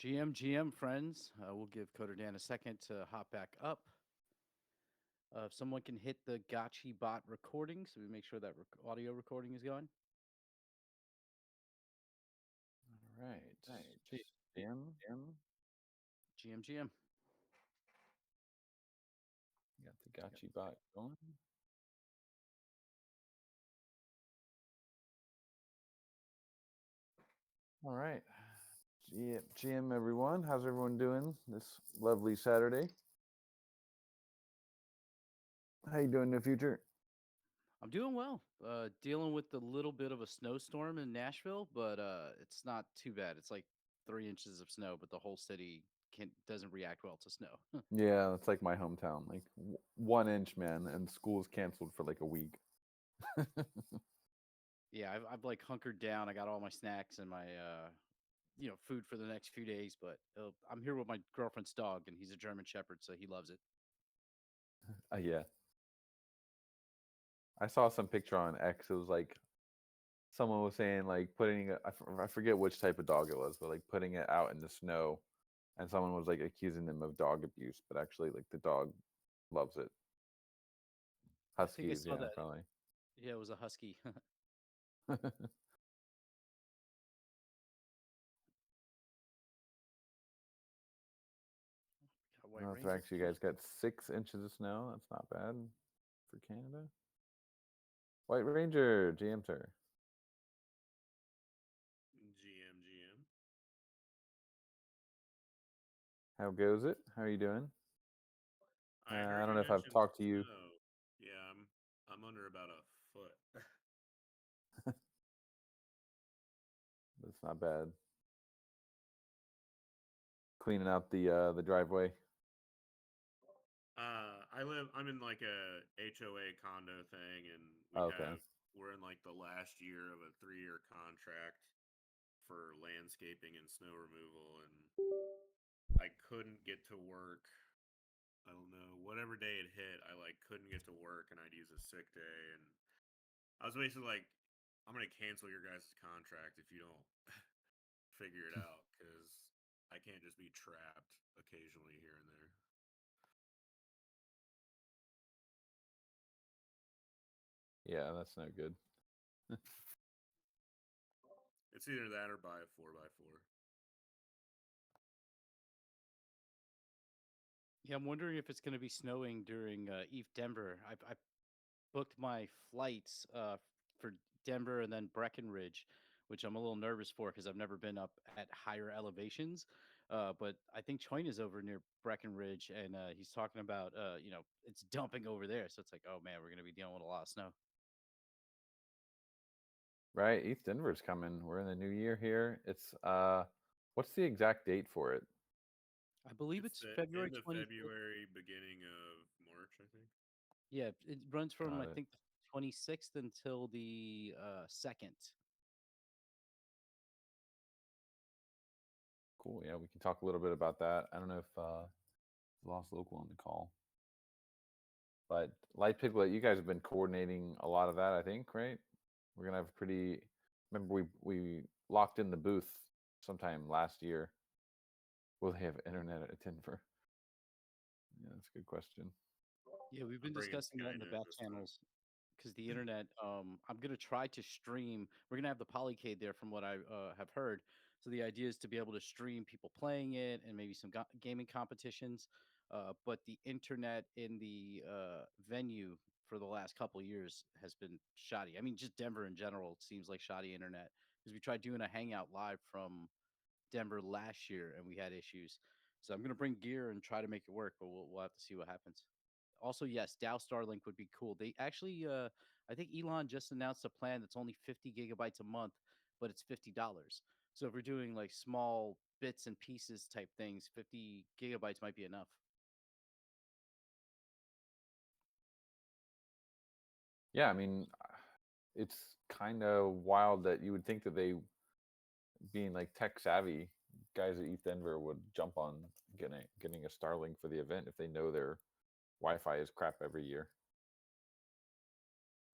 GM friends, we'll give Coder Dan a second to hop back up. If someone can hit the Gotchi bot recording, so we make sure that audio recording is going. All right. GM. GM. Got the Gotchi bot going. All right. GM everyone. How's everyone doing this lovely Saturday? How you doing in the future? I'm doing well. Dealing with a little bit of a snowstorm in Nashville, but it's not too bad. It's like 3 inches of snow, but the whole city doesn't react well to snow. Yeah, that's like my hometown. Like 1 inch, man, and school's canceled for like a week. Yeah, I've like hunkered down. I got all my snacks and my food for the next few days, but I'm here with my girlfriend's dog, and he's a German Shepherd, so he loves it. Yeah. I saw some picture on X. It was like someone was saying like putting I forget which type of dog it was, but like putting it out in the snow, and someone was like accusing them of dog abuse, but actually like the dog loves it. Huskies, I saw yeah, that. probably. Yeah, it was a husky. Got white Well, ranger. actually, you guys got 6 inches of snow. That's not bad for Canada. White Ranger, GM sir. GM. How goes it? How are you doing? I I heard don't you know if I've mentioned talked to you. snow. Yeah, I'm under about a foot. That's not bad. Cleaning out the driveway. I'm in like a HOA condo thing, and Oh, okay. we're in like the last year of a 3-year contract for landscaping and snow removal, and I couldn't get to work. I don't know, whatever day it hit, I like couldn't get to work, and I'd use a sick day, and I was basically like, I'm gonna cancel your guys' contract if you don't figure it out, because I can't just be trapped occasionally here and there. Yeah, that's no good. It's either that or buy a 4x4. Yeah, I'm wondering if it's going to be snowing during ETH Denver. I booked my flights for Denver and then Breckenridge, which I'm a little nervous for because I've never been up at higher elevations. But I think Choin is over near Breckenridge, and he's talking about it's dumping over there. So it's like, oh man, we're going to be dealing with a lot of snow. Right, East Denver's coming. We're in the new year here. It's what's the exact date for it? I believe It's it's the February end of 25th. February, beginning of March, I think. Yeah, it runs from Got I it. think the 26th until the 2nd. Cool. Yeah, we can talk a little bit about that. I don't know if lost local on the call, but Light Piglet, you guys have been coordinating a lot of that. I think, right? We're gonna have a pretty. Remember, we locked in the booth sometime last year. Will they have internet at Denver? Yeah, that's a good question. Yeah, we've I'm been bringing discussing that in the Skynet back this time. channels because the internet. I'm gonna try to stream. We're gonna have the Polycade there, from what I have heard. So the idea is to be able to stream people playing it and maybe some gaming competitions. But the internet in the venue for the last couple of years has been shoddy. I mean, just Denver in general, it seems like shoddy internet because we tried doing a Hangout live from Denver last year and we had issues. So I'm gonna bring gear and try to make it work, but we'll have to see what happens. Also, yes, Dow Starlink would be cool. They actually, I think Elon just announced a plan that's only 50 gigabytes a month, but it's $50. So if we're doing like small bits and pieces type things, 50 gigabytes might be enough. Yeah, I mean, it's kind of wild that you would think that they, being like tech savvy guys at East Denver, would jump on getting a Starlink for the event if they know their Wi-Fi is crap every year.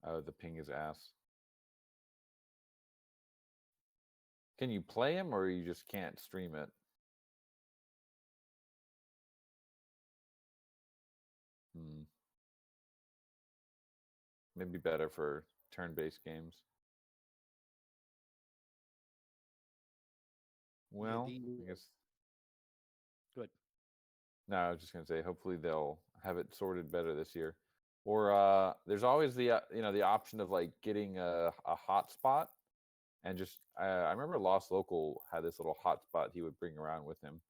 The ping is ass. Can you play them or you just can't stream it? Hmm. Maybe better for turn-based games. Yeah, Well, the I guess good. no. I was just gonna say, hopefully they'll have it sorted better this year. Or there's always the the option of like getting a hotspot and just I remember Lost Local had this little hotspot he would bring around with him.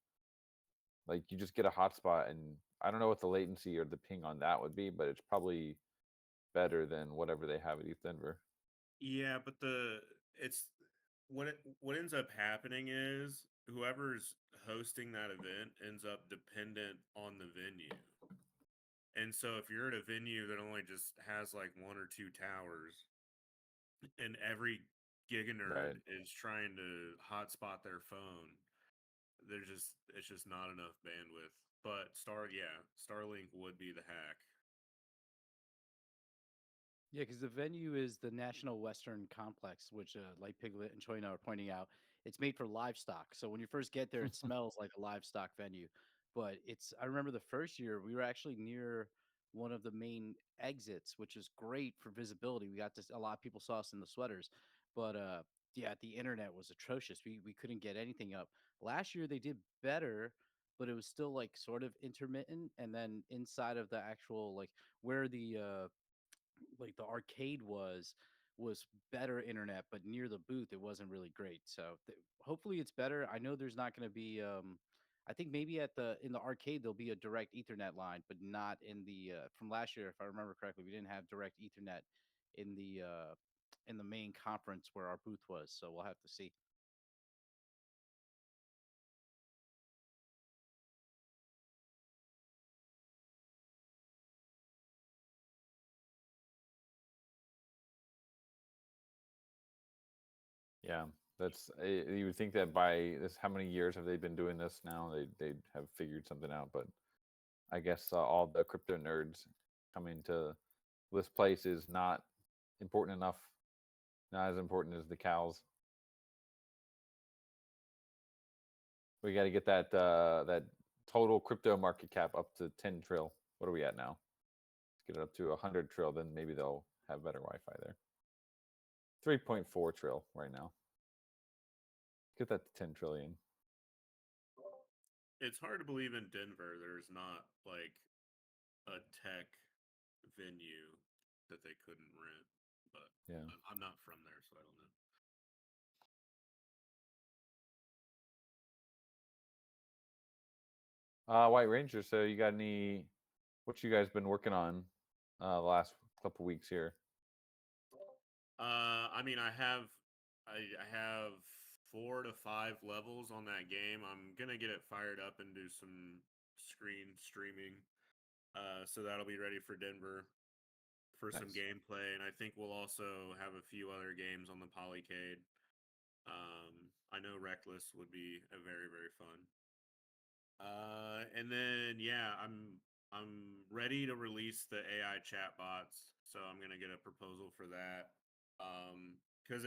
Like you just get a hotspot, and I don't know what the latency or the ping on that would be, but it's probably better than whatever they have at East Denver. Yeah, but it's what ends up happening is whoever's hosting that event ends up dependent on the venue. And so if you're at a venue that only just has like one or two towers and every giga nerd Right. is trying to hotspot their phone, it's just not enough bandwidth. But Starlink would be the hack. Yeah, because the venue is the National Western Complex, which like Piglet and Choina are pointing out, it's made for livestock. So when you first get there, it smells like a livestock venue. But I remember the first year we were actually near one of the main exits, which is great for visibility. We got this, a lot of people saw us in the sweaters, but yeah, the internet was atrocious. We couldn't get anything up. Last year they did better, but it was still like sort of intermittent. And then inside of the actual like where like the arcade was better internet, but near the booth it wasn't really great. So hopefully it's better. I know there's not going to be I think maybe at the in the arcade there'll be a direct ethernet line, but not in the from last year if I remember correctly, we didn't have direct ethernet in the main conference where our booth was. So we'll have to see. Yeah, that's you would think that by this, how many years have they been doing this now? They'd have figured something out, but I guess all the crypto nerds coming to this place is not important enough, not as important as the cows. We got to get that total crypto market cap up to 10 trill. What are we at now? Let's get it up to 100 trill, then maybe they'll have better Wi-Fi there. 3.4 trill right now. Get that to 10 trillion. It's hard to believe in Denver there's not like a tech venue that they couldn't rent, but Yeah. I'm not from there, so I don't know. White Ranger, so you got any, what you guys been working on the last couple weeks here? I mean, I have 4 to 5 levels on that game. I'm gonna get it fired up and do some screen streaming. So that'll be ready for Denver for some Nice. gameplay, and I think we'll also have a few other games on the Polycade. I know Rektless would be a very very fun. And then yeah, I'm ready to release the AI chatbots, so I'm gonna get a proposal for that. Because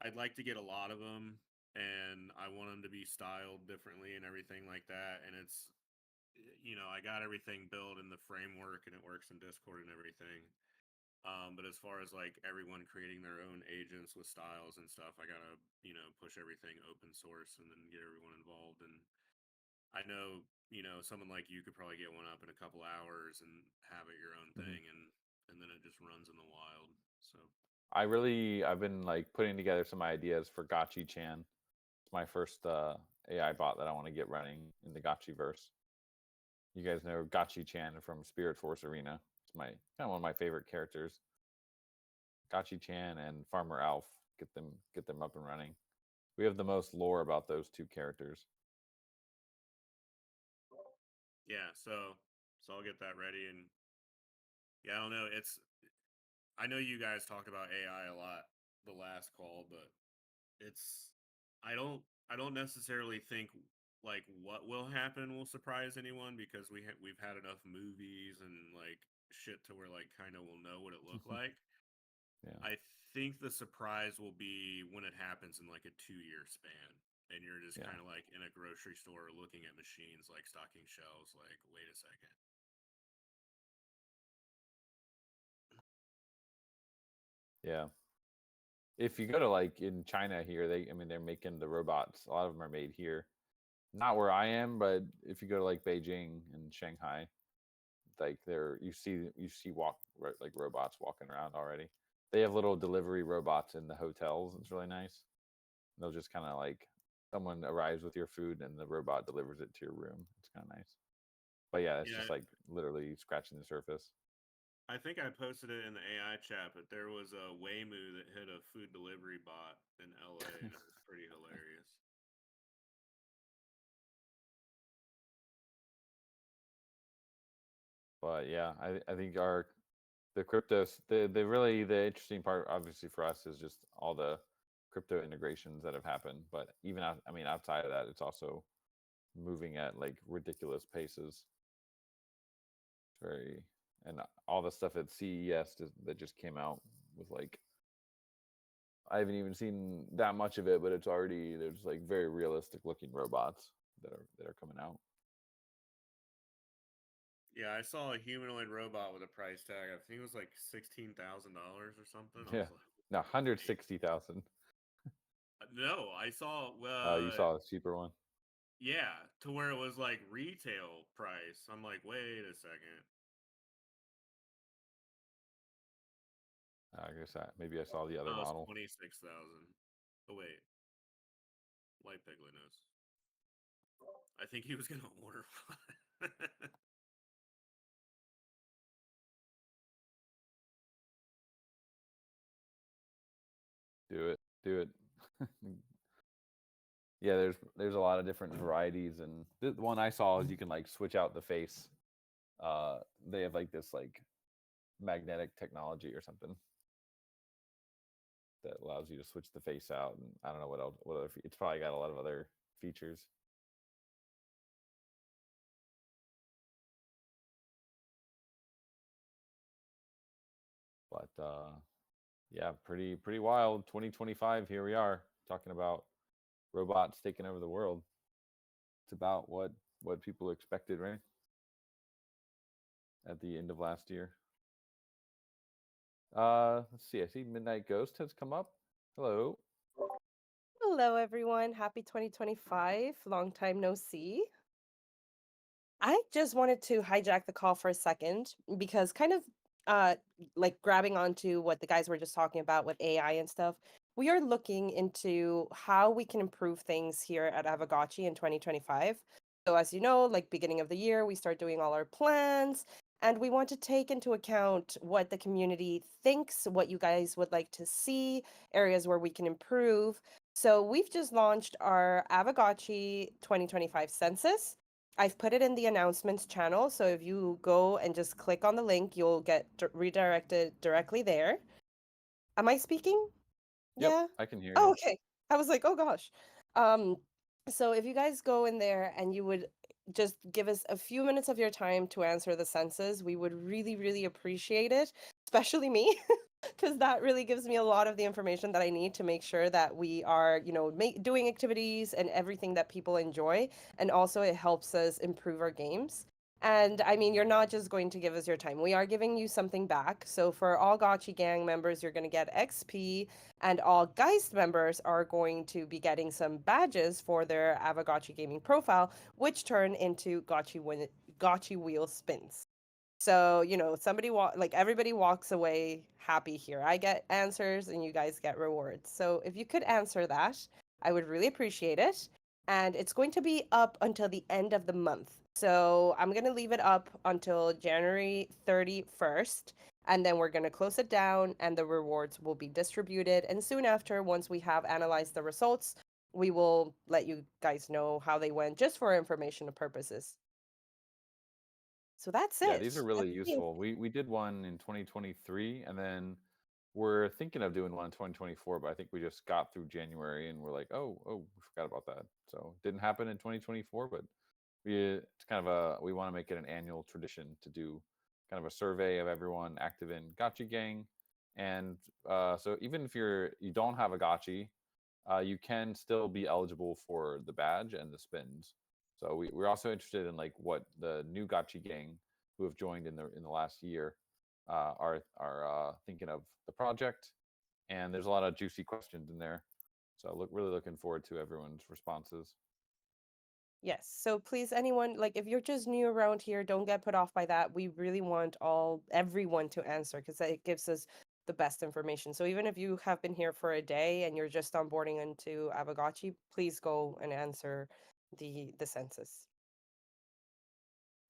I'd like to get a lot of them, and I want them to be styled differently and everything like that. And I got everything built in the framework, and it works in Discord and everything. But as far as like everyone creating their own agents with styles and stuff, I gotta push everything open source and then get everyone involved. And I know, someone like you could probably get one up in a couple hours and have it your own Hmm. thing, and then it just runs in the wild. So I've been like putting together some ideas for Gotchigang. It's my first AI bot that I want to get running in the Gotchiverse. You guys know Gotchi-chan from Spirit Force Arena. It's my kind of one of my favorite characters. Gotchi-chan and Farmer Alf. Get them up and running. We have the most lore about those two characters. yeah, so I'll get that ready. And yeah, I don't know. I know you guys talked about AI a lot the last call, but it's I don't necessarily think like what will happen will surprise anyone, because we've had enough movies and like shit to where like kind of we'll know what it looked like. Yeah, I think the surprise will be when it happens in like a 2-year span, and you're just yeah, kind of like in a grocery store looking at machines like stocking shelves, like, wait a second. yeah. If you go to like in China here, I mean, they're making the robots. A lot of them are made here. Not where I am, but if you go to like Beijing and Shanghai, like you see like robots walking around already. They have little delivery robots in the hotels. It's really nice. They'll just kind of like someone arrives with your food and the robot delivers it to your room. It's kind of nice. But yeah, it's just Yeah, like literally scratching the surface. I think I posted it in the AI chat, but there was a Waymo that hit a food delivery bot in LA, and it was pretty hilarious. But yeah, I think the cryptos the really the interesting part obviously for us is just all the crypto integrations that have happened. But even out, I mean outside of that, it's also moving at like ridiculous paces. Very and all the stuff at CES that just came out was like I haven't even seen that much of it, but it's already there's like very realistic looking robots that are coming out. Yeah, I saw a humanoid robot with a price tag. I think it was like $16,000 or something. I Yeah, was like, no, wait. 160,000. No, I saw, You saw a cheaper one. yeah, to where it was like retail price. I'm like, wait a second. I guess maybe I saw the other Oh, it's model. 26,000. Oh wait, White Piglet knows. I think he was gonna order one. Do it. Do it. Yeah, there's a lot of different varieties, and the one I saw is you can like switch out the face. They have like this like magnetic technology or something that allows you to switch the face out, and I don't know what else. What other? It's probably got a lot of other features. But yeah, pretty wild. 2025. Here we are talking about robots taking over the world. It's about what people expected, right? At the end of last year. Let's see. I see Midnight Ghost has come up. Hello. Hello, everyone. Happy 2025. Long time no see. I just wanted to hijack the call for a second because kind of uh like grabbing onto what the guys were just talking about with AI and stuff. We are looking into how we can improve things here at Aavegotchi in 2025. So as you know, like beginning of the year, we start doing all our plans and we want to take into account what the community thinks, what you guys would like to see, areas where we can improve. So we've just launched our Aavegotchi 2025 census. I've put it in the announcements channel, so if you go and just click on the link, you'll get redirected directly there. Am I speaking? Yep, Yeah. I can hear Oh, you. okay. I was like, oh gosh. Um, so if you guys go in there and you would just give us a few minutes of your time to answer the census, we would really, really appreciate it, especially me, because that really gives me a lot of the information that I need to make sure that we are, doing activities and everything that people enjoy. And also it helps us improve our games. And I mean, you're not just going to give us your time. We are giving you something back. So for all Gotchigang members, you're going to get XP, and all Geist members are going to be getting some badges for their Aavegotchi gaming profile, which turn into Gotchi wheel spins. So, like everybody walks away happy here. I get answers and you guys get rewards. So, if you could answer that, I would really appreciate it. And it's going to be up until the end of the month. So, I'm going to leave it up until January 31st. And then we're going to close it down and the rewards will be distributed. And soon after, once we have analyzed the results, we will let you guys know how they went just for information purposes. So that's Yeah, it. these are That's really the useful. We did one in 2023, and then we're thinking of doing one in 2024, but I think we just got through January and we're like, oh, we forgot about that. So it didn't happen in 2024, but it's kind of we want to make it an annual tradition to do kind of a survey of everyone active in Gotchigang. And so even if you don't have a Gotchi, you can still be eligible for the badge and the spins. So we're also interested in like what the new Gotchigang who have joined in the last year are thinking of the project, and there's a lot of juicy questions in there. So really looking forward to everyone's responses. Yes. So please, anyone, like if you're just new around here, don't get put off by that. We really want everyone to answer because it gives us the best information. So even if you have been here for a day and you're just onboarding into Aavegotchi, please go and answer the census.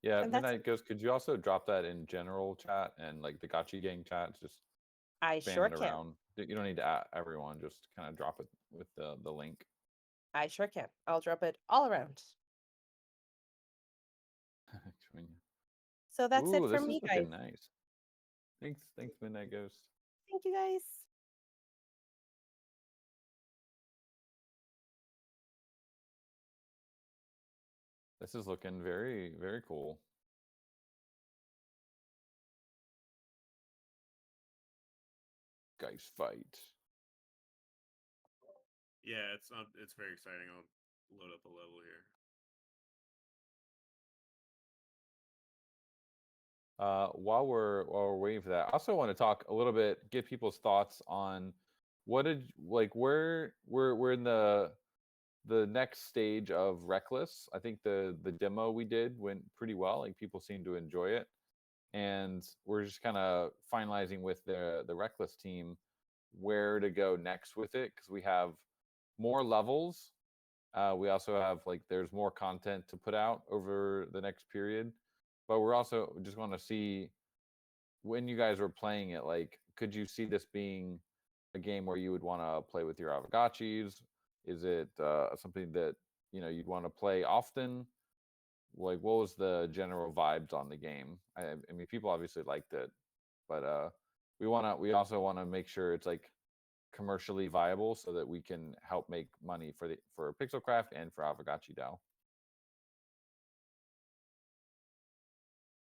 Yeah, And that's it. Midnight Ghost, could you also drop that in general chat and like the Gotchigang chat? Just I spam sure it can. around. You don't need to add everyone. Just kind of drop it with the link. I sure can. I'll drop it all around. So that's it Ooh, for this is me, guys. looking nice. Thanks, Midnight Ghost. Thank you, guys. This is looking very, very cool. Guys fight. Yeah, it's very exciting. I'll load up a level here. While we're waiting for that, I also want to talk a little bit, get people's thoughts on what did like we're in the next stage of Rektless. I think the demo we did went pretty well. Like people seem to enjoy it. and we're just kind of finalizing with the Rektless team where to go next with it, because we have more levels. We also have like there's more content to put out over the next period, but we're also just want to see when you guys were playing it, like could you see this being a game where you would want to play with your Aavegotchis? Is it something that you'd want to play often? Like, what was the general vibes on the game? I mean, people obviously liked it, but we also want to make sure it's like commercially viable so that we can help make money for Pixelcraft and for Aavegotchi DAO.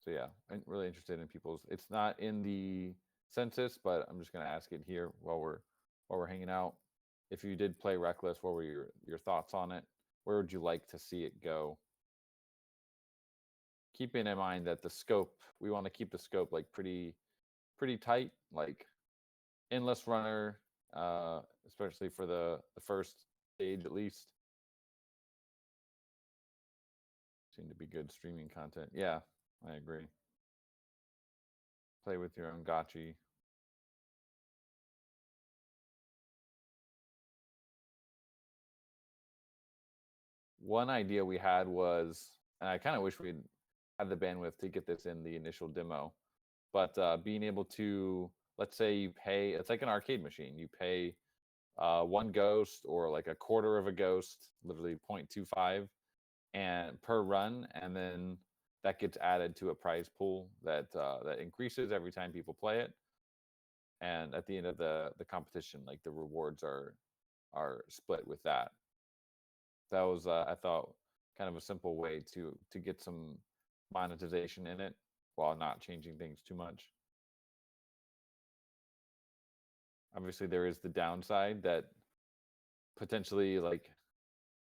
So yeah, I'm really interested in people's. It's not in the census, but I'm just gonna ask it here while we're hanging out. If you did play Rektless, what were your thoughts on it? Where would you like to see it go? Keeping in mind that the scope, we want to keep the scope like pretty tight, like endless runner, especially for the first stage at least. Seem to be good streaming content. Yeah, I agree. Play with your own gotchi. One idea we had was, and I kind of wish we'd had the bandwidth to get this in the initial demo, but being able to, let's say you pay, it's like an arcade machine. You pay one ghost or like a quarter of a ghost, literally 0.25 and per run, and then that gets added to a prize pool that increases every time people play it. And at the end of the competition, like the rewards are split with that. That was I thought kind of a simple way to get some monetization in it while not changing things too much. Obviously, there is the downside that potentially, like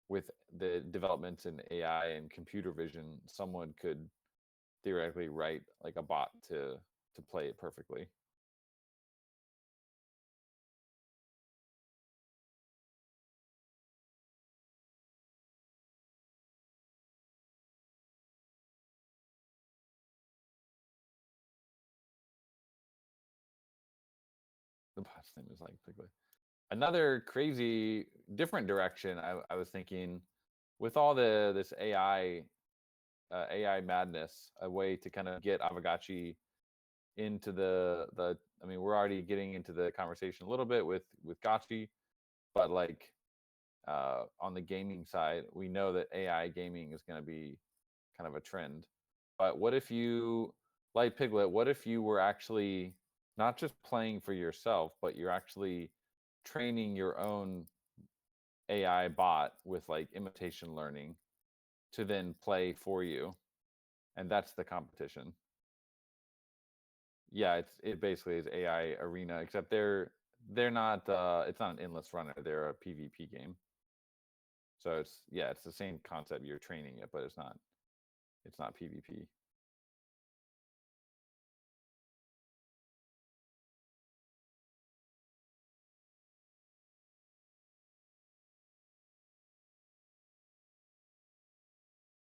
with the developments in AI and computer vision, someone could theoretically write like a bot to play it perfectly. The bot's name is like Piglet. Another crazy different direction I was thinking with all this AI madness, a way to kind of get Aavegotchi into the I mean, we're already getting into the conversation a little bit with Gotchi, but like on the gaming side, we know that AI gaming is going to be kind of a trend. But what if you, like Piglet, what if you were actually not just playing for yourself, but you're actually training your own AI bot with like imitation learning to then play for you, and that's the competition. Yeah, it basically is AI arena, except they're not it's not an endless runner, they're a PvP game. So it's the same concept, you're training it, but it's not PvP.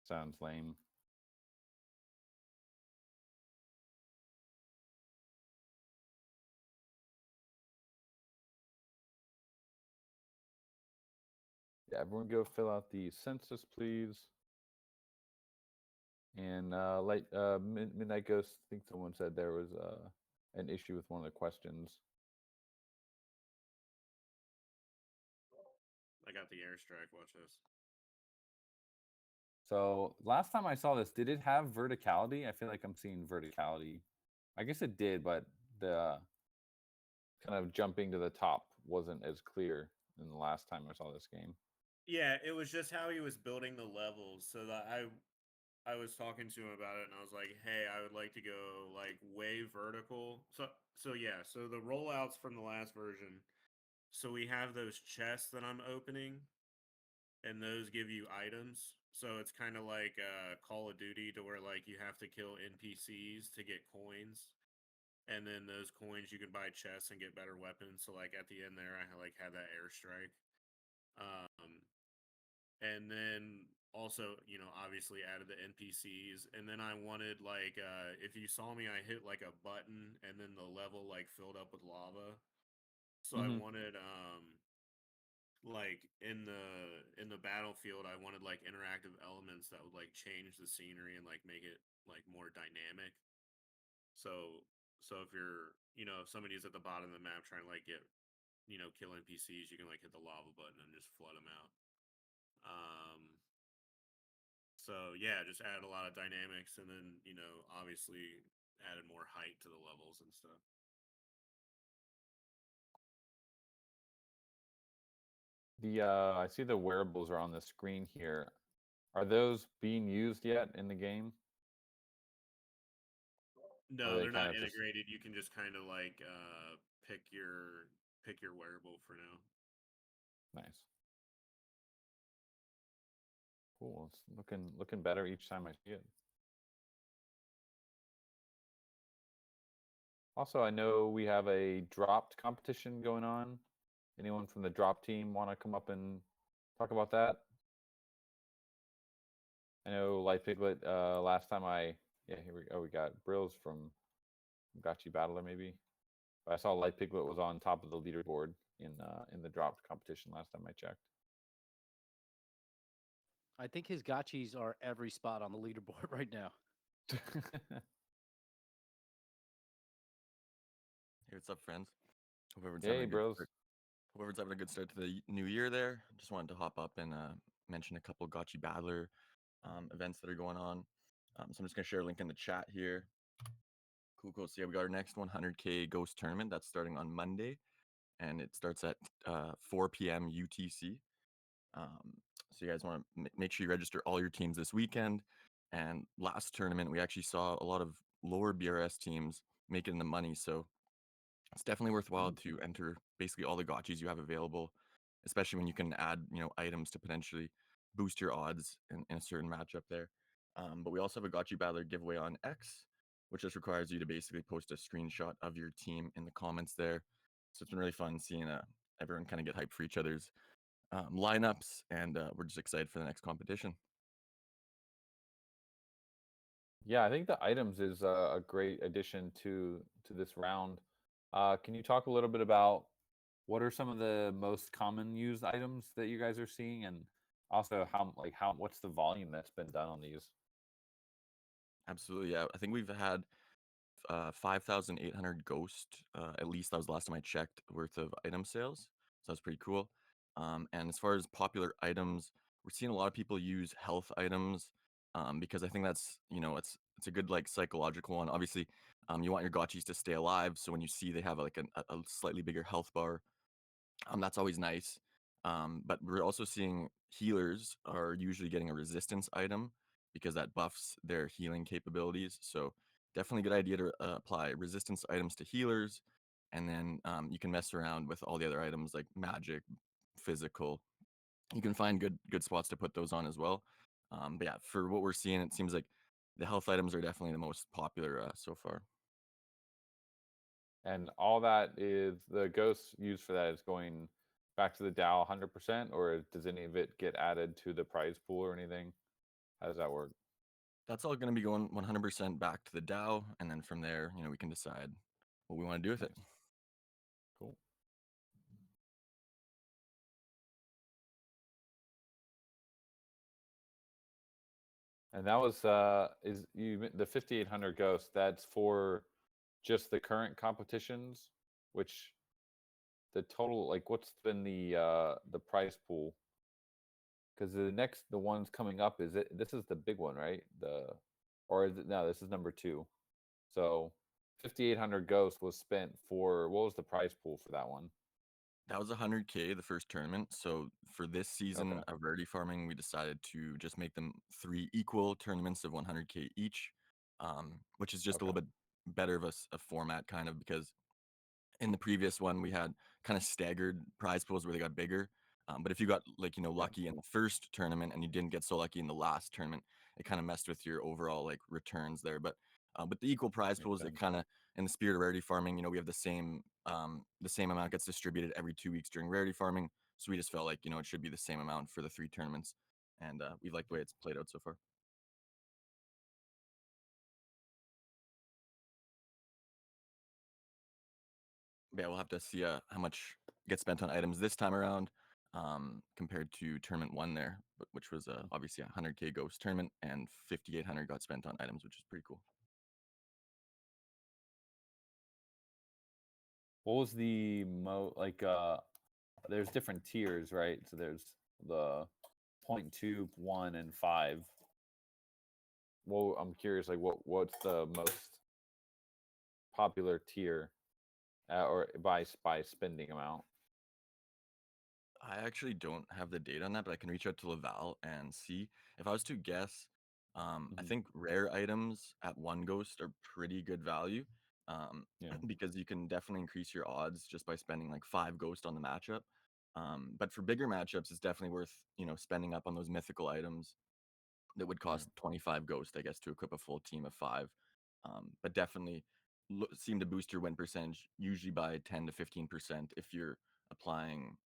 Sounds lame. Yeah, everyone go fill out the census, please. And Midnight Ghost, I think someone said there was an issue with one of the questions. I got the airstrike. Watch this. So last time I saw this, did it have verticality? I feel like I'm seeing verticality. I guess it did, but the kind of jumping to the top wasn't as clear than the last time I saw this game. Yeah, it was just how he was building the levels. So that I was talking to him about it, and I was like, "Hey, I would like to go like way vertical." So yeah, so the rollouts from the last version. So we have those chests that I'm opening, and those give you items. So it's kind of like Call of Duty, to where like you have to kill NPCs to get coins, and then those coins you can buy chests and get better weapons. So like at the end there, I like had that airstrike, and then also, obviously added the NPCs, and then I wanted like if you saw me, I hit like a button, and then the level like filled up with lava. So I Hmm. wanted like in the battlefield, I wanted like interactive elements that would like change the scenery and like make it like more dynamic. So if you're if somebody's at the bottom of the map trying to like get kill NPCs, you can like hit the lava button and just flood them out. Um, so yeah, just added a lot of dynamics, and then obviously added more height to the levels and stuff. I see the wearables are on the screen here. Are those being used yet in the game? Or are No, they they're kind not of just integrated. You can just kind of like pick your wearable for now. nice? Cool. It's looking better each time I see it. Also, I know we have a dropped competition going on. Anyone from the drop team want to come up and talk about that? I know Light Piglet. Last time here we go. We got Brills from Gotchi Battler maybe. But I saw Light Piglet was on top of the leaderboard in the dropped competition last time I checked. I think his gotchis are every spot on the leaderboard right now. Hey, what's up, friends? Hope everyone's having Hey, a good bros. start. Hope everyone's having a good start to the new year there. Just wanted to hop up and mention a couple Gotchi Battler events that are going on. So I'm just going to share a link in the chat here. Cool, cool. So yeah, we got our next 100K Ghost tournament. That's starting on Monday, and it starts at 4 p.m. UTC. So you guys want to make sure you register all your teams this weekend. And last tournament, we actually saw a lot of lower BRS teams making the money. So it's definitely worthwhile to enter basically all the gotchis you have available, especially when you can add, items to potentially boost your odds in a certain matchup there. But we also have a gotchi battler giveaway on X, which just requires you to basically post a screenshot of your team in the comments there. So it's been really fun seeing everyone kind of get hyped for each other's lineups, and we're just excited for the next competition. Yeah, I think the items is a great addition to this round. Can you talk a little bit about what are some of the most common used items that you guys are seeing, and also how what's the volume that's been done on these? Absolutely, yeah. I think we've had 5,800 ghost, at least that was the last time I checked, worth of item sales. So that's pretty cool. And as far as popular items, we're seeing a lot of people use health items, because I think that's, it's a good like psychological one. Obviously, you want your gotchis to stay alive. So when you see they have like a slightly bigger health bar, that's always nice. But we're also seeing healers are usually getting a resistance item because that buffs their healing capabilities. So definitely a good idea to apply resistance items to healers, and then you can mess around with all the other items like magic, physical. You can find good spots to put those on as well. But yeah, for what we're seeing, it seems like the health items are definitely the most popular so far. And all that is the ghosts used for that is going back to the DAO 100%, or does any of it get added to the prize pool or anything? How does that work? That's all going to be going 100% back to the DAO, and then from there, we can decide what we want to do with it. Nice. Cool. And that was the 5,800 ghosts. That's for just the current competitions, which the total like what's been the prize pool? Because the ones coming up this is the big one, right? Or is it no? This is number 2. So 5,800 ghosts was spent for what was the prize pool for that one? That was 100K the first tournament. So for this season Okay. of rarity farming, we decided to just make them 3 equal tournaments of 100K each, which is just a Okay. little bit better of a format, kind of, because in the previous one we had kind of staggered prize pools where they got bigger. But if you got like Yeah. lucky in the first tournament and you didn't get so lucky in the last tournament, it kind of messed with your overall like returns there. But the equal prize Makes pools, it sense. kind of, in the spirit of rarity farming, we have the same amount gets distributed every 2 weeks during rarity farming. So we just felt like it should be the same amount for the 3 tournaments, and we like the way it's played out so far. Yeah, we'll have to see how much gets spent on items this time around, compared to tournament 1 there, which was obviously a 100K ghost tournament, and 5,800 got spent on items, which is pretty cool. What was the there's different tiers, right? So there's the 0.2, 1, and 5. Well, I'm curious, like what's the most popular tier, or by spending amount? I actually don't have the data on that, but I can reach out to Laval and see. If I was to guess, I think rare items at 1 ghost are pretty good value, Yeah. because you can definitely increase your odds just by spending like 5 ghost on the matchup. But for bigger matchups, it's definitely worth spending up on those mythical items that would cost 25 ghost, I guess, to equip a full team of 5. But definitely seem to boost your win percentage usually by 10 to 15% if you're applying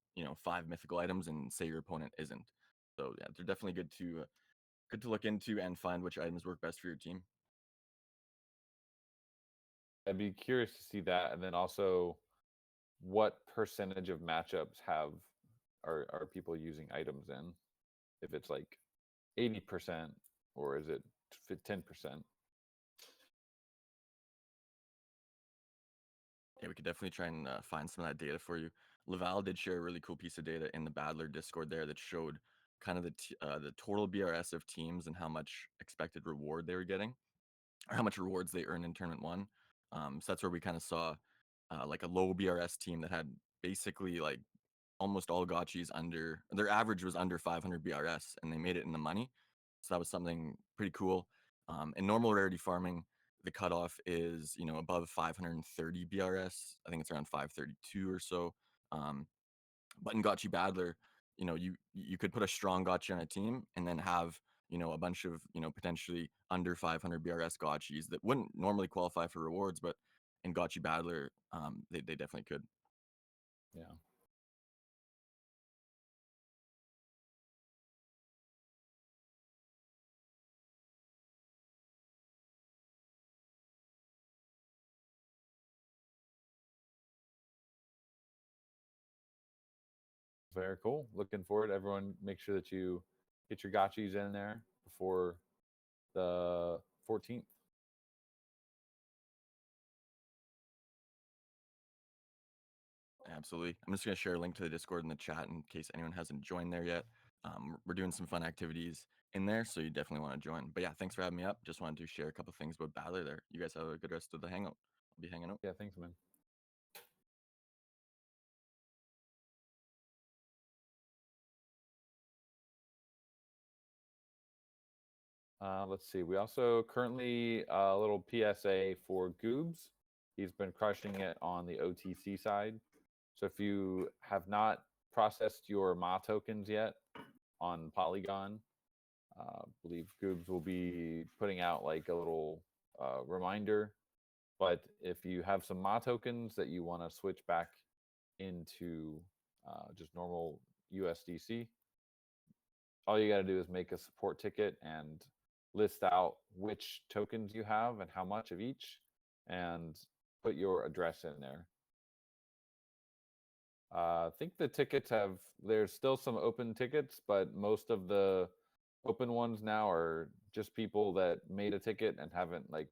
5 mythical items and say your opponent isn't. So yeah, they're definitely good to look into and find which items work best for your team. I'd be curious to see that, and then also what percentage of matchups are people using items in? If it's like 80%, or is it 10%? Yeah, we could definitely try and find some of that data for you. Laval did share a really cool piece of data in the Battler Discord there that showed kind of the total BRS of teams and how much expected reward they were getting, or how much rewards they earn in tournament 1. So that's where we kind of saw like a low BRS team that had basically like almost all gotchis under their average was under 500 BRS, and they made it in the money. So that was something pretty cool. In normal rarity farming, the cutoff is above 530 BRS. I think it's around 532 or so. But in Gotchi Battler, you could put a strong gotchi on a team and then have a bunch of potentially under 500 BRS gotchis that wouldn't normally qualify for rewards, but in Gotchi Battler, they definitely could. Yeah. Very cool. Looking forward. Everyone, make sure that you get your gotchis in there before the 14th. Absolutely. I'm just going to share a link to the Discord in the chat in case anyone hasn't joined there yet. We're doing some fun activities in there, so you definitely want to join. But yeah, thanks for having me up. Just wanted to share a couple things about Battler there. You guys have a good rest of the Hangout. I'll be hanging out. Yeah, thanks, man. Let's see. We also currently a little PSA for Goobs. He's been crushing it on the OTC side. So if you have not processed your Ma tokens yet on Polygon, I believe Goobs will be putting out like a little reminder. But if you have some Ma tokens that you want to switch back into just normal USDC, all you got to do is make a support ticket and list out which tokens you have and how much of each, and put your address in there. I think the tickets there's still some open tickets, but most of the open ones now are just people that made a ticket and haven't, like,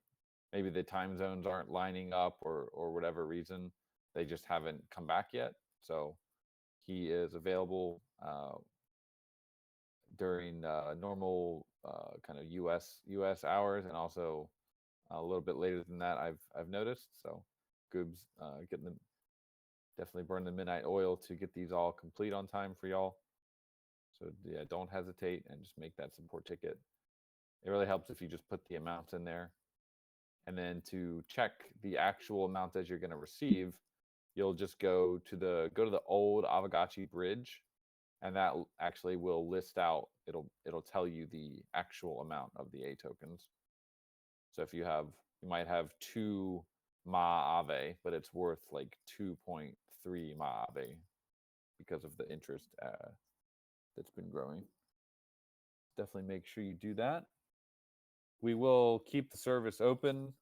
maybe the time zones aren't lining up, or whatever reason, they just haven't come back yet. So he is available during normal kind of US hours, and also a little bit later than that, I've noticed. So Goobs getting them, definitely burn the midnight oil to get these all complete on time for y'all. So yeah, don't hesitate and just make that support ticket. It really helps if you just put the amounts in there. And then to check the actual amount that you're going to receive, you'll just go to the old Aavegotchi bridge, and that actually will list out, it'll tell you the actual amount of the A tokens. So if you might have 2 Ma Ave, but it's worth like 2.3 Ma Ave because of the interest that's been growing. definitely make sure you do that. We will keep the service open.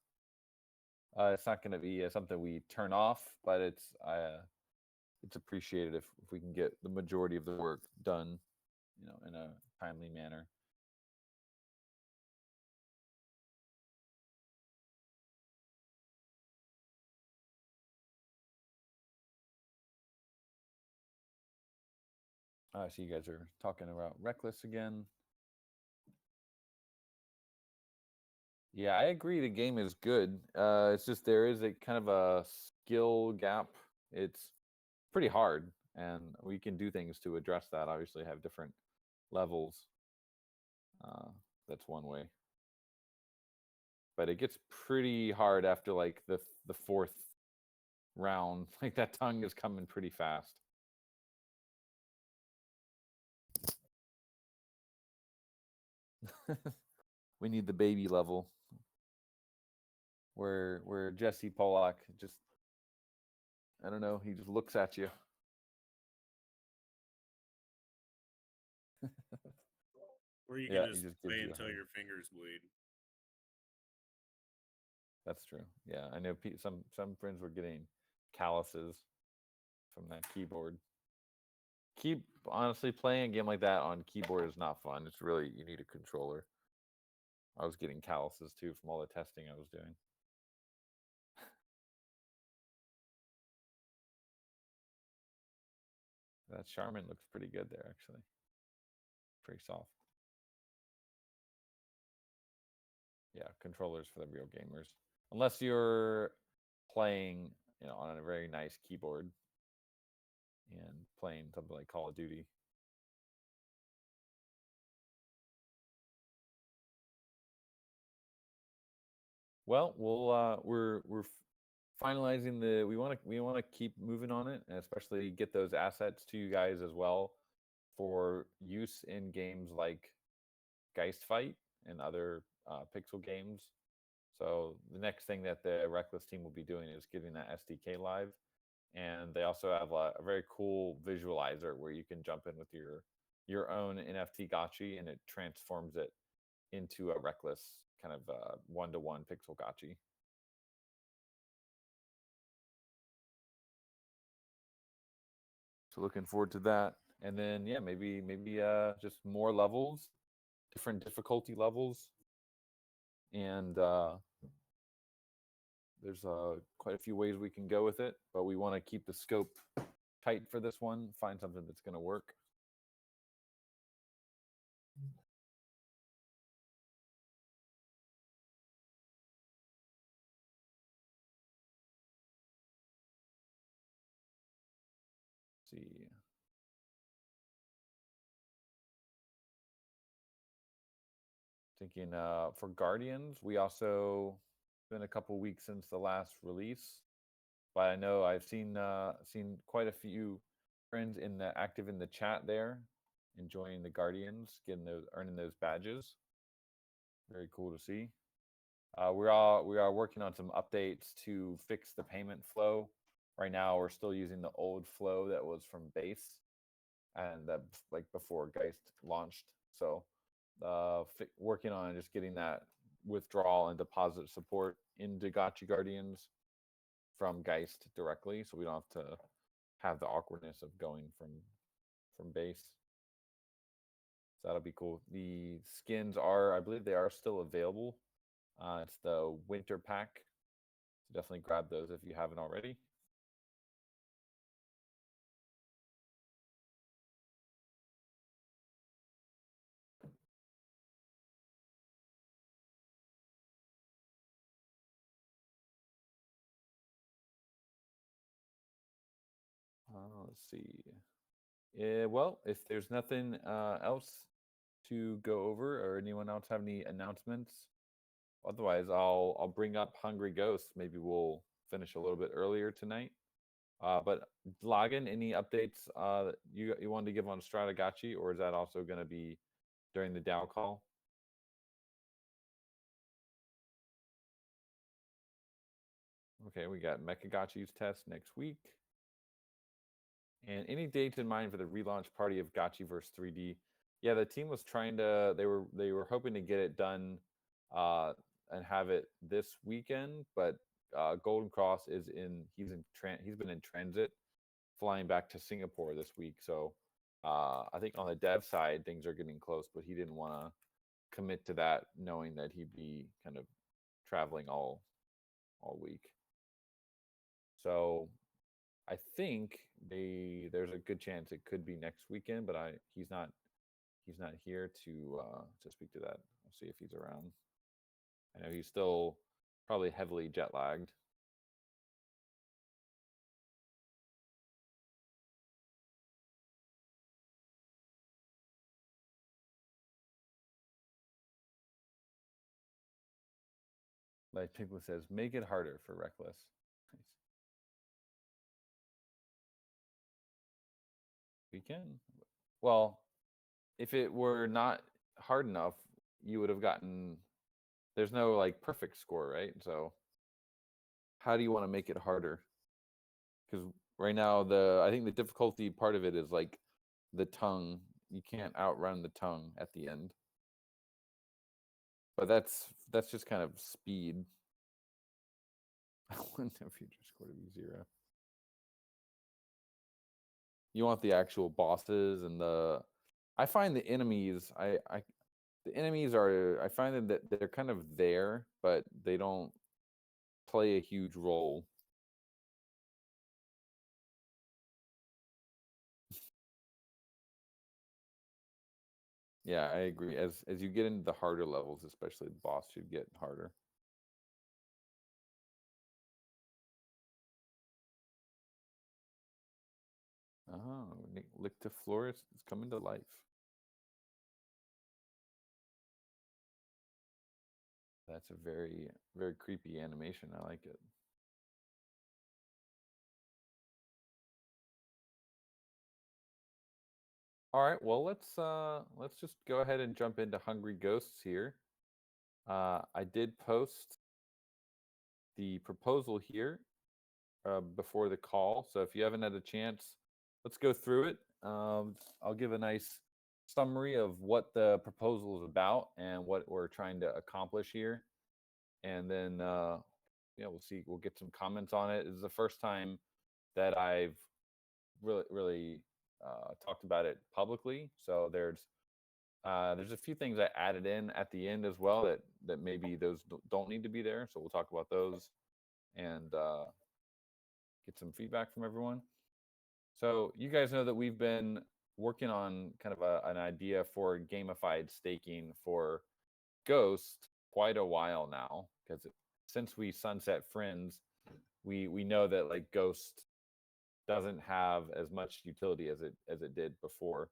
It's not going to be something we turn off, but it's appreciated if we can get the majority of the work done, in a timely manner. I see you guys are talking about Rektless again. Yeah, I agree. The game is good. It's just there is a kind of a skill gap. It's pretty hard, and we can do things to address that. Obviously, have different levels. That's one way. But it gets pretty hard after like the fourth round. Like that tongue is coming pretty fast. We need the baby level where Jesse Pollock just, I don't know, he just looks at you. Or you Yeah, can he just just gives play you a until hug. your fingers bleed. That's true. Yeah, I know some friends were getting calluses from that keyboard. Honestly, playing a game like that on keyboard is not fun. It's really, you need a controller. I was getting calluses too from all the testing I was doing. That Charmin looks pretty good there, actually. Pretty soft. Yeah, controllers for the real gamers. Unless you're playing, on a very nice keyboard and playing something like Call of Duty. Well, we're finalizing we want to keep moving on it, and especially get those assets to you guys as well for use in games like Geist Fight and other pixel games. So the next thing that the Rektless team will be doing is getting that SDK live, and they also have a very cool visualizer where you can jump in with your own NFT gotchi, and it transforms it into a Rektless kind of one-to-one pixel gotchi. So looking forward to that. And then yeah, maybe just more levels, different difficulty levels, and there's quite a few ways we can go with it, but we want to keep the scope tight for this one. Find something that's going to work. Let's see. Thinking for Guardians, we also been a couple weeks since the last release, but I know I've seen quite a few friends active in the chat there, enjoying the Guardians, earning those badges. Very cool to see. We are working on some updates to fix the payment flow. Right now, we're still using the old flow that was from base, and that like before Geist launched. So working on just getting that withdrawal and deposit support into Gotchi Guardians from Geist directly, so we don't have to have the awkwardness of going from base. So that'll be cool. The skins I believe they are still available. It's the winter pack, so definitely grab those if you haven't already. Let's see. Yeah, well, if there's nothing else to go over, or anyone else have any announcements, otherwise I'll bring up Hungry Ghost. Maybe we'll finish a little bit earlier tonight. But Login, any updates you wanted to give on Stratagachi, or is that also going to be during the DAO call? Okay, we got Mechagotchi's test next week. And any dates in mind for the relaunch party of Gotchi vs 3D? Yeah, the team was trying to. They were hoping to get it done, and have it this weekend. But Golden Cross is in. He's been in transit, flying back to Singapore this week. So I think on the dev side things are getting close, but he didn't want to commit to that, knowing that he'd be kind of traveling all week. So I think there's a good chance it could be next weekend, but he's not here to speak to that. I'll see if he's around. I know he's still probably heavily jet lagged. Like Pinkwood says, make it harder for Rektless. Nice. We can. Well, if it were not hard enough, you would have gotten. There's no like perfect score, right? So how do you want to make it harder? Because right now I think the difficulty part of it is like the tongue. You can't outrun the tongue at the end. But that's just kind of speed. I want the future score to be 0. You want the actual bosses and I find the enemies the enemies are, I find that they're kind of there, but they don't play a huge role. Yeah, I agree. As you get into the harder levels, especially the boss should get harder. Oh, Lictiflorus is coming to life. That's a very, very creepy animation. I like it. All right, well let's just go ahead and jump into Hungry Ghosts here. I did post the proposal here before the call, so if you haven't had a chance, let's go through it. I'll give a nice summary of what the proposal is about and what we're trying to accomplish here, and then we'll get some comments on it. This is the first time that I've really talked about it publicly, so there's a few things I added in at the end as well that maybe those don't need to be there. So we'll talk about those and get some feedback from everyone. So you guys know that we've been working on kind of an idea for gamified staking for Ghost quite a while now, because since we sunset Friends, we know that like Ghost doesn't have as much utility as it did before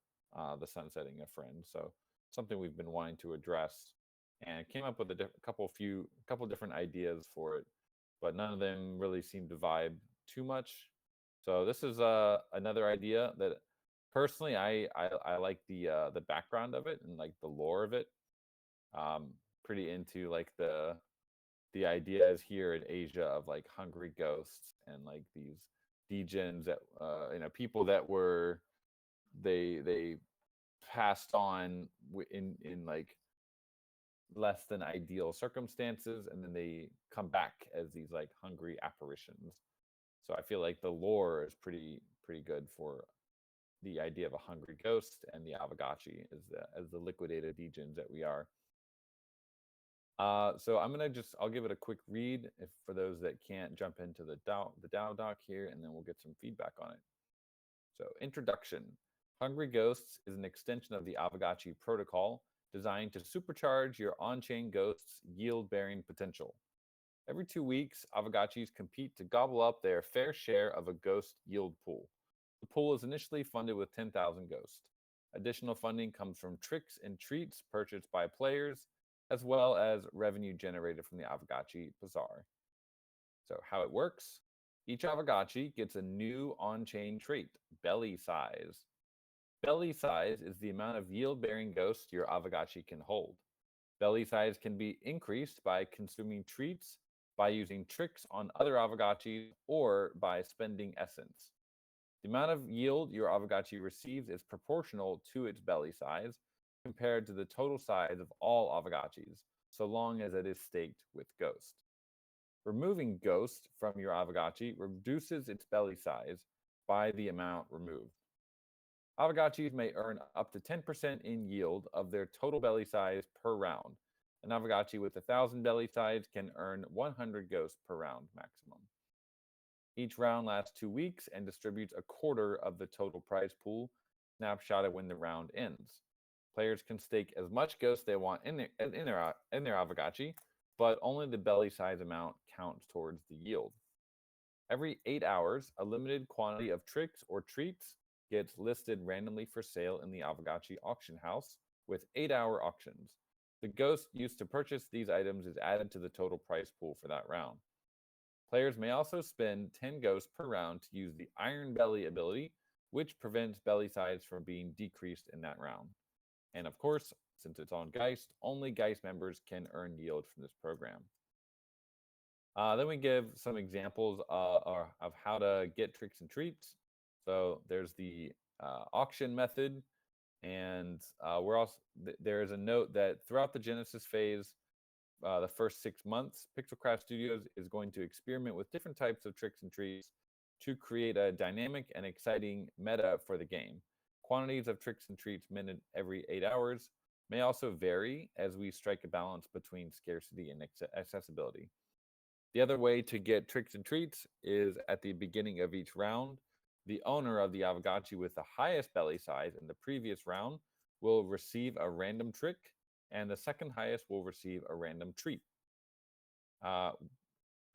the sunsetting of Friends. So something we've been wanting to address, and came up with a couple different ideas for it, but none of them really seemed to vibe too much. So this is another idea that personally I like the background of it and like the lore of it. Pretty into like the ideas here in Asia of like hungry ghosts and like these degens that people that were they passed on in like less than ideal circumstances, and then they come back as these like hungry apparitions. So I feel like the lore is pretty good for the idea of a hungry ghost, and the Aavegotchi as the liquidated degens that we are. So I'll give it a quick read if for those that can't jump into the DAO doc here, and then we'll get some feedback on it. So introduction. Hungry Ghosts is an extension of the Aavegotchi protocol designed to supercharge your on-chain ghost's yield-bearing potential. Every 2 weeks, Aavegotchis compete to gobble up their fair share of a ghost yield pool. The pool is initially funded with 10,000 ghosts. Additional funding comes from tricks and treats purchased by players, as well as revenue generated from the Aavegotchi Bazaar. So how it works: each Aavegotchi gets a new on-chain trait, belly size. Belly size is the amount of yield-bearing ghosts your Aavegotchi can hold. Belly size can be increased by consuming treats, by using tricks on other Aavegotchis, or by spending essence. The amount of yield your Aavegotchi receives is proportional to its belly size, compared to the total size of all Aavegotchis, so long as it is staked with Ghost. Removing Ghost from your Aavegotchi reduces its belly size by the amount removed. Aavegotchis may earn up to 10% in yield of their total belly size per round. An Aavegotchi with 1,000 belly size can earn 100 Ghosts per round maximum. Each round lasts 2 weeks and distributes a quarter of the total prize pool, snapshotted when the round ends. Players can stake as much Ghost they want in their Aavegotchi, but only the belly size amount counts towards the yield. Every 8 hours, a limited quantity of tricks or treats gets listed randomly for sale in the Aavegotchi auction house with 8-hour auctions. The Ghost used to purchase these items is added to the total prize pool for that round. Players may also spend 10 Ghosts per round to use the Iron Belly ability, which prevents belly size from being decreased in that round. And of course, since it's on Geist, only Geist members can earn yield from this program. Then we give some examples of how to get tricks and treats. So there's the auction method, and there's a note that throughout the Genesis phase, the first 6 months, Pixelcraft Studios is going to experiment with different types of tricks and treats to create a dynamic and exciting meta for the game. Quantities of tricks and treats minted every 8 hours may also vary as we strike a balance between scarcity and accessibility. The other way to get tricks and treats is at the beginning of each round. The owner of the Aavegotchi with the highest belly size in the previous round will receive a random trick, and the second highest will receive a random treat.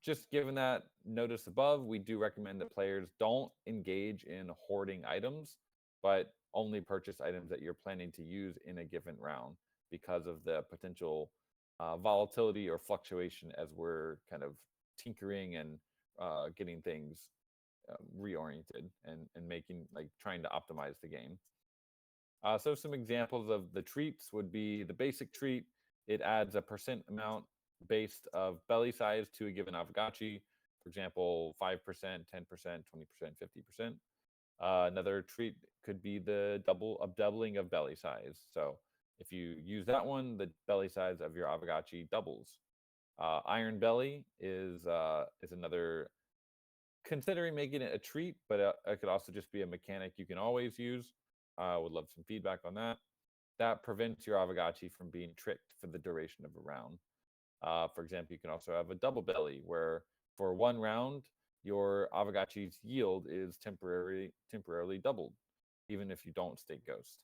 Just given that notice above, we do recommend that players don't engage in hoarding items, but only purchase items that you're planning to use in a given round because of the potential volatility or fluctuation as we're kind of tinkering and getting things reoriented and making, like, trying to optimize the game. So some examples of the treats would be the basic treat. It adds a percent amount based of belly size to a given Aavegotchi. For example, 5%, 10%, 20%, 50%. Another treat could be the doubling of belly size. So if you use that one, the belly size of your Aavegotchi doubles. Iron Belly is another, considering making it a treat, but it could also just be a mechanic you can always use. Would love some feedback on that. That prevents your Aavegotchi from being tricked for the duration of a round. For example, you can also have a double belly, where for one round, your Aavegotchi's yield is temporarily doubled, even if you don't stake Ghost.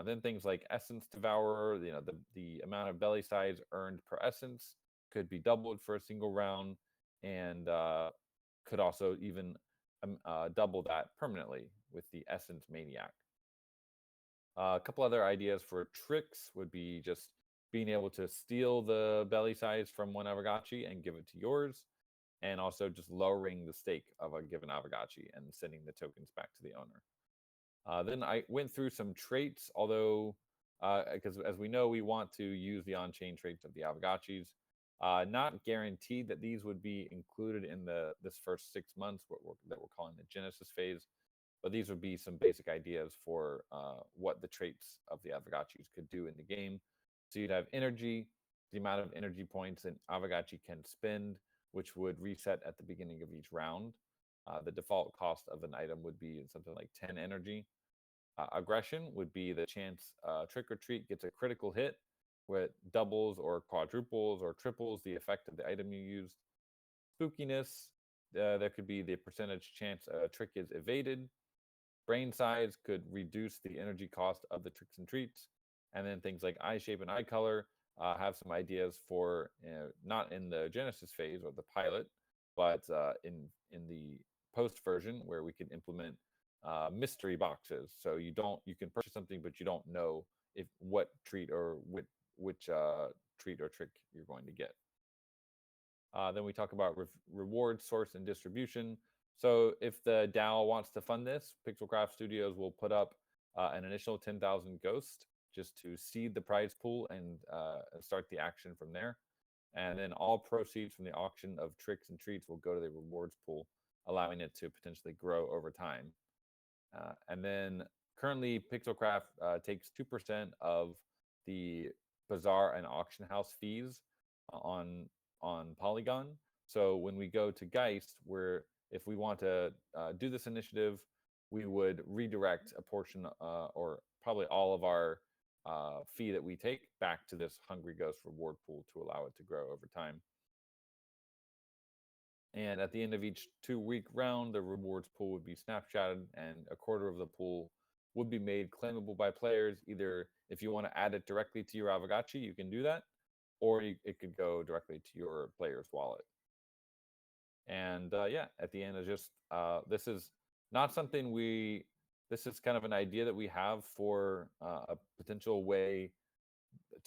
Then things like Essence Devourer, the amount of belly size earned per essence could be doubled for a single round, and could also even double that permanently with the Essence Maniac. A couple other ideas for tricks would be just being able to steal the belly size from one Aavegotchi and give it to yours, and also just lowering the stake of a given Aavegotchi and sending the tokens back to the owner. Then I went through some traits, although because as we know, we want to use the on-chain traits of the Aavegotchis. Not guaranteed that these would be included in this first 6 months, that we're calling the Genesis phase, but these would be some basic ideas for what the traits of the Aavegotchis could do in the game. So you'd have energy, the amount of energy points an Aavegotchi can spend, which would reset at the beginning of each round. The default cost of an item would be something like 10 energy. Aggression would be the chance trick or treat gets a critical hit, where it doubles or quadruples or triples the effect of the item you used. Spookiness, there could be the percentage chance a trick is evaded. Brain size could reduce the energy cost of the tricks and treats. And then things like eye shape and eye color have some ideas for, not in the Genesis phase or the pilot, but in the post version, where we can implement mystery boxes. So you can purchase something, but you don't know what treat or which treat or trick you're going to get. Then we talk about reward source and distribution. So if the DAO wants to fund this, Pixelcraft Studios will put up an initial 10,000 Ghost just to seed the prize pool and start the action from there. And then all proceeds from the auction of tricks and treats will go to the rewards pool, allowing it to potentially grow over time. And then currently, Pixelcraft takes 2% of the bazaar and auction house fees on Polygon. So when we go to Geist, if we want to do this initiative, we would redirect a portion or probably all of our fee that we take back to this Hungry Ghost reward pool to allow it to grow over time. And at the end of each 2-week round, the rewards pool would be snapshotted, and a quarter of the pool would be made claimable by players. Either if you want to add it directly to your Aavegotchi, you can do that, or it could go directly to your player's wallet. And yeah, at the end is just this is not something this is kind of an idea that we have for a potential way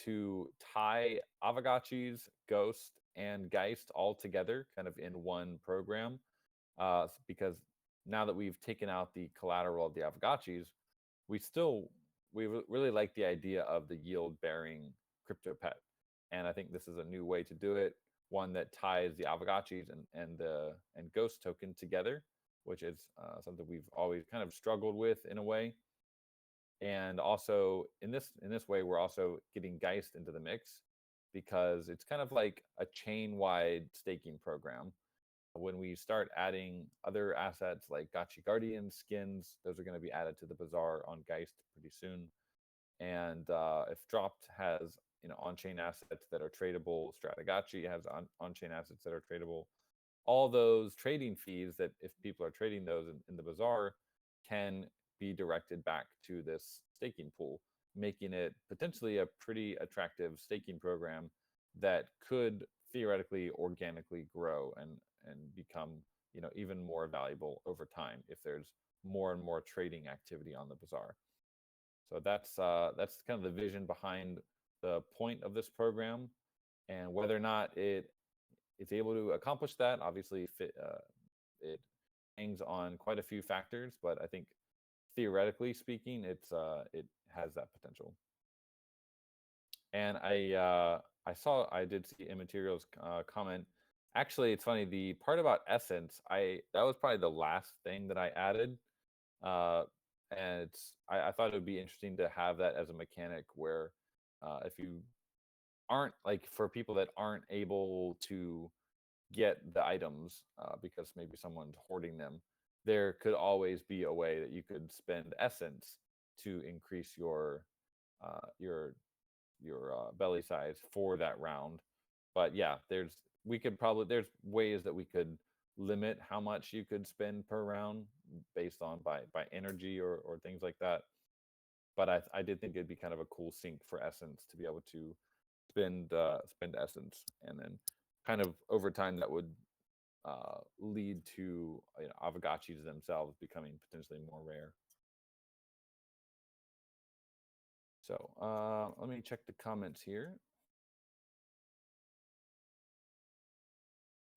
to tie Aavegotchis, Ghost, and Geist all together kind of in one program. Because now that we've taken out the collateral of the Aavegotchis, we really like the idea of the yield-bearing crypto pet. And I think this is a new way to do it, one that ties the Aavegotchis and Ghost token together, which is something we've always kind of struggled with in a way. And also in this way, we're also getting Geist into the mix because it's kind of like a chain-wide staking program. When we start adding other assets like Gotchi Guardian skins, those are going to be added to the bazaar on Geist pretty soon. And if Dropt has on-chain assets that are tradable, Stratagotchi has on-chain assets that are tradable. All those trading fees that if people are trading those in the bazaar can be directed back to this staking pool, making it potentially a pretty attractive staking program that could theoretically organically grow and become even more valuable over time if there's more and more trading activity on the bazaar. So that's kind of the vision behind the point of this program, and whether or not it's able to accomplish that, obviously it hangs on quite a few factors, but I think theoretically speaking, it has that potential. And I did see Immaterial's comment. Actually, it's funny, the part about Essence, that was probably the last thing that I added. And I thought it would be interesting to have that as a mechanic where if you aren't, like, for people that aren't able to get the items because maybe someone's hoarding them, there could always be a way that you could spend Essence to increase your belly size for that round. But yeah, there's ways that we could limit how much you could spend per round based on by energy or things like that. But I did think it'd be kind of a cool sync for Essence to be able to spend Essence, and then kind of over time that would lead to Aavegotchis themselves becoming potentially more rare. So let me check the comments here.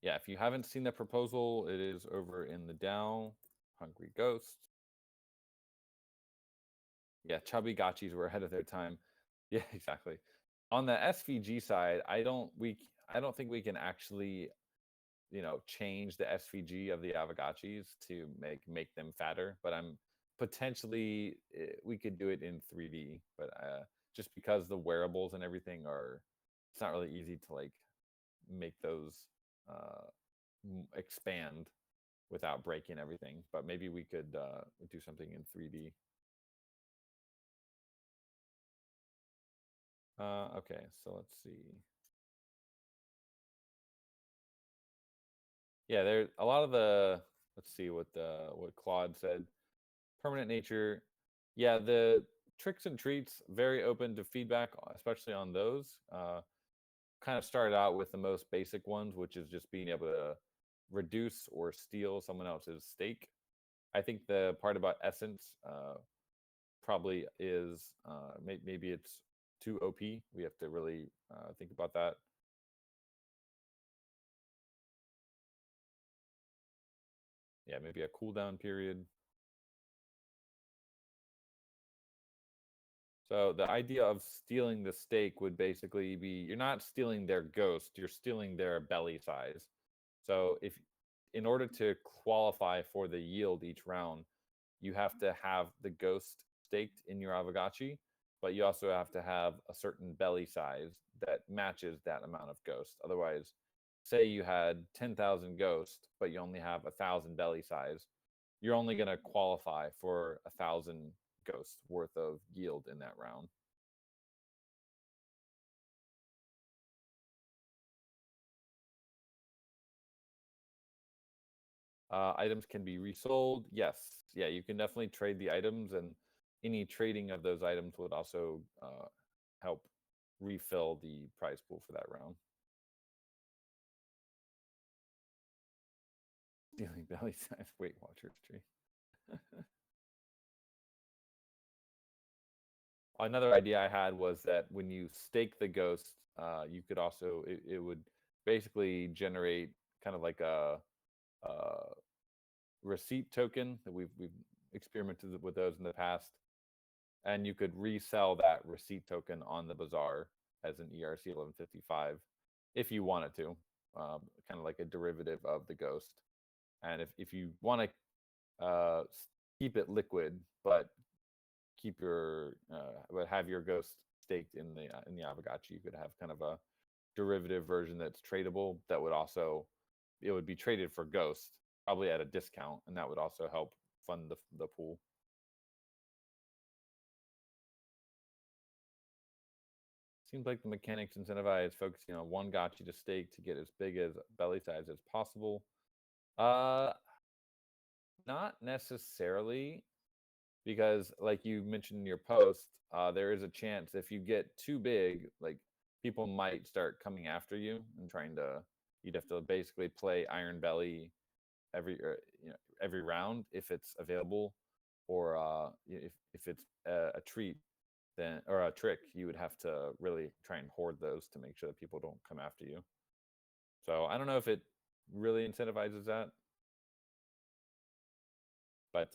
Yeah, if you haven't seen the proposal, it is over in the DAO. Hungry Ghost. Yeah, chubby gotchis were ahead of their time. Yeah, exactly. On the SVG side, I don't think we can actually change the SVG of the Aavegotchis to make them fatter, but I'm potentially we could do it in 3D, but just because the wearables and everything it's not really easy to like make those expand without breaking everything. But maybe we could do something in 3D. Okay, so let's see. Yeah, there's a lot of let's see what Claude said. Permanent nature. Yeah, the tricks and treats, very open to feedback, especially on those. Kind of started out with the most basic ones, which is just being able to reduce or steal someone else's stake. I think the part about Essence probably is maybe it's too OP. We have to really think about that. Yeah, maybe a cooldown period. So the idea of stealing the stake would basically be you're not stealing their ghost, you're stealing their belly size. So in order to qualify for the yield each round, you have to have the ghost staked in your Aavegotchi, but you also have to have a certain belly size that matches that amount of ghost. Otherwise, say you had 10,000 ghost, but you only have 1,000 belly size, you're only going to qualify for 1,000 ghost worth of yield in that round. Items can be resold. Yes. Yeah, you can definitely trade the items, and any trading of those items would also help refill the prize pool for that round. Stealing belly size Weight Watchers tree. Another idea I had was that when you stake the ghost, you could also it would basically generate kind of like a receipt token that we've experimented with those in the past, and you could resell that receipt token on the bazaar as an ERC 1155 if you wanted to, kind of like a derivative of the ghost. And if you want to keep it liquid, but keep your but have your ghost staked in the Aavegotchi, you could have kind of a derivative version that's tradable that would also it would be traded for ghost, probably at a discount, and that would also help fund the pool. Seems like the mechanics incentivize focusing on one gotchi to stake to get as big as belly size as possible. Not necessarily, because like you mentioned in your post, there is a chance if you get too big, like people might start coming after you and trying to. You'd have to basically play Iron Belly every round if it's available, or if it's a treat, then or a trick, you would have to really try and hoard those to make sure that people don't come after you. So I don't know if it really incentivizes that, but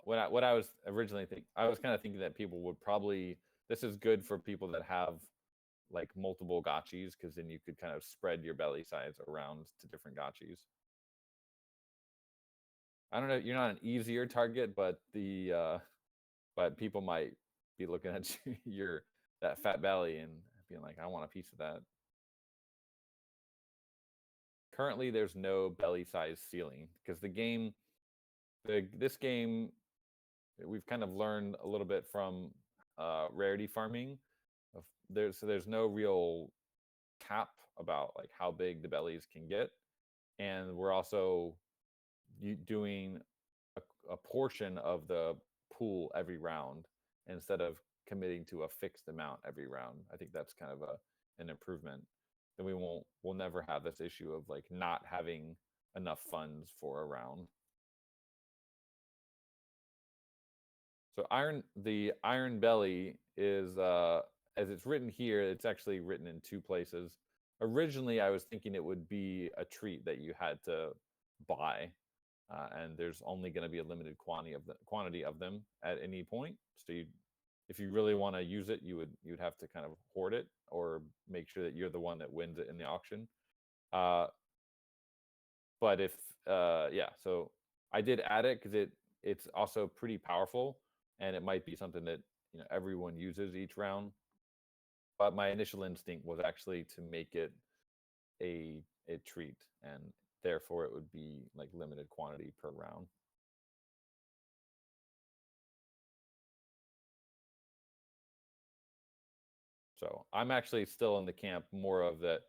what I was originally thinking, I was kind of thinking that people would probably this is good for people that have like multiple gotchis, because then you could kind of spread your belly size around to different gotchis. I don't know, you're not an easier target, but but people might be looking at your that fat belly and being like, I want a piece of that. Currently, there's no belly size ceiling because this game, we've kind of learned a little bit from rarity farming. There's no real cap about like how big the bellies can get, and we're also doing a portion of the pool every round instead of committing to a fixed amount every round. I think that's kind of an improvement. Then we'll never have this issue of like not having enough funds for a round. So the Iron Belly is as it's written here, it's actually written in two places. Originally, I was thinking it would be a treat that you had to buy, and there's only going to be a limited quantity of them at any point. So if you really want to use it, you'd have to kind of hoard it or make sure that you're the one that wins it in the auction. But if yeah, so I did add it because it's also pretty powerful, and it might be something that everyone uses each round. But my initial instinct was actually to make it a treat, and therefore it would be like limited quantity per round. So I'm actually still in the camp more of that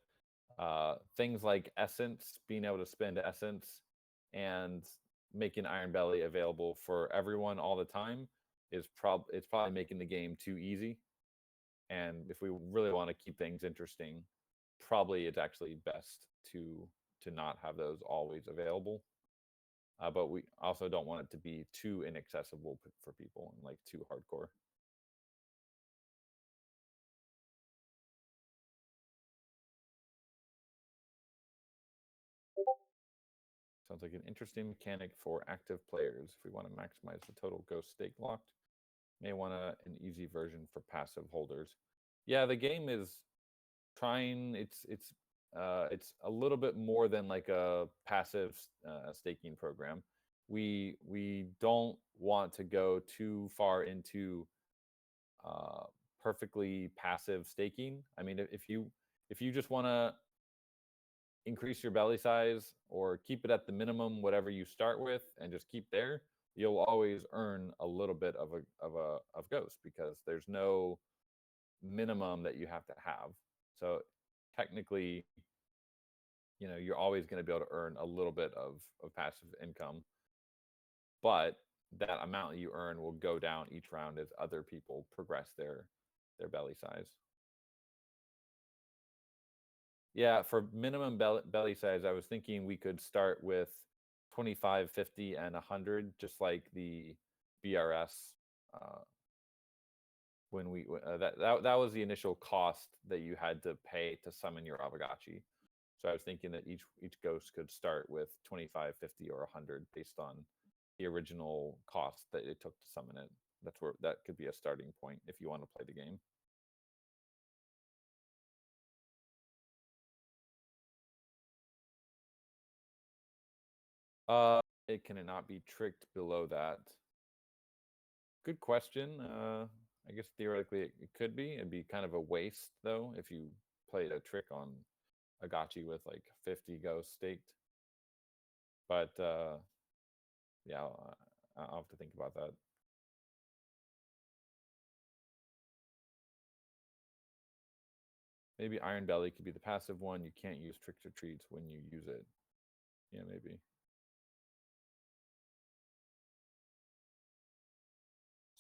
things like essence, being able to spend essence and making Iron Belly available for everyone all the time it's probably making the game too easy. And if we really want to keep things interesting, probably it's actually best to not have those always available. But we also don't want it to be too inaccessible for people and like too hardcore. Sounds like an interesting mechanic for active players. If we want to maximize the total ghost stake locked, may want an easy version for passive holders. Yeah, the game is trying. It's a little bit more than like a passive staking program. We don't want to go too far into perfectly passive staking. I mean, if you just want to increase your belly size or keep it at the minimum, whatever you start with, and just keep there, you'll always earn a little bit of ghost, because there's no minimum that you have to have. So technically, you're always going to be able to earn a little bit of passive income, but that amount that you earn will go down each round as other people progress their belly size. Yeah, for minimum belly size, I was thinking we could start with 25, 50, and 100, just like the BRS. When that was the initial cost that you had to pay to summon your Aavegotchi. So I was thinking that each ghost could start with 25, 50, or 100 based on the original cost that it took to summon it. That could be a starting point if you want to play the game. Can it not be tricked below that? Good question. I guess theoretically it could be. It'd be kind of a waste though if you played a trick on a gotchi with like 50 ghosts staked. But yeah, I'll have to think about that. Maybe Iron Belly could be the passive one. You can't use tricks or treats when you use it. Yeah, maybe.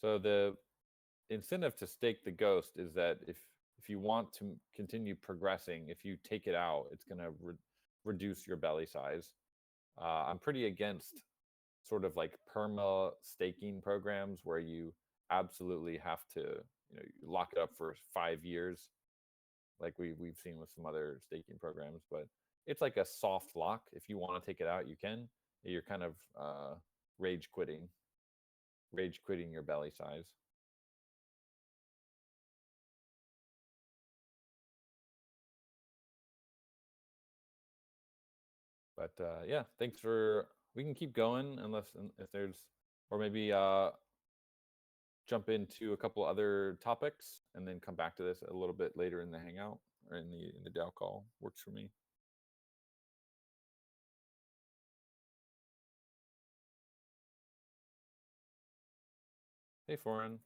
So the incentive to stake the ghost is that if you want to continue progressing, if you take it out, it's going to reduce your belly size. I'm pretty against sort of like perma staking programs where you absolutely have to lock it up for 5 years, like we've seen with some other staking programs. But it's like a soft lock. If you want to take it out, you can. You're kind of rage quitting your belly size. But yeah, thanks for. We can keep going if there's, or maybe jump into a couple other topics and then come back to this a little bit later in the Hangout or in the DAO call. Works for me. Hey, Foreign.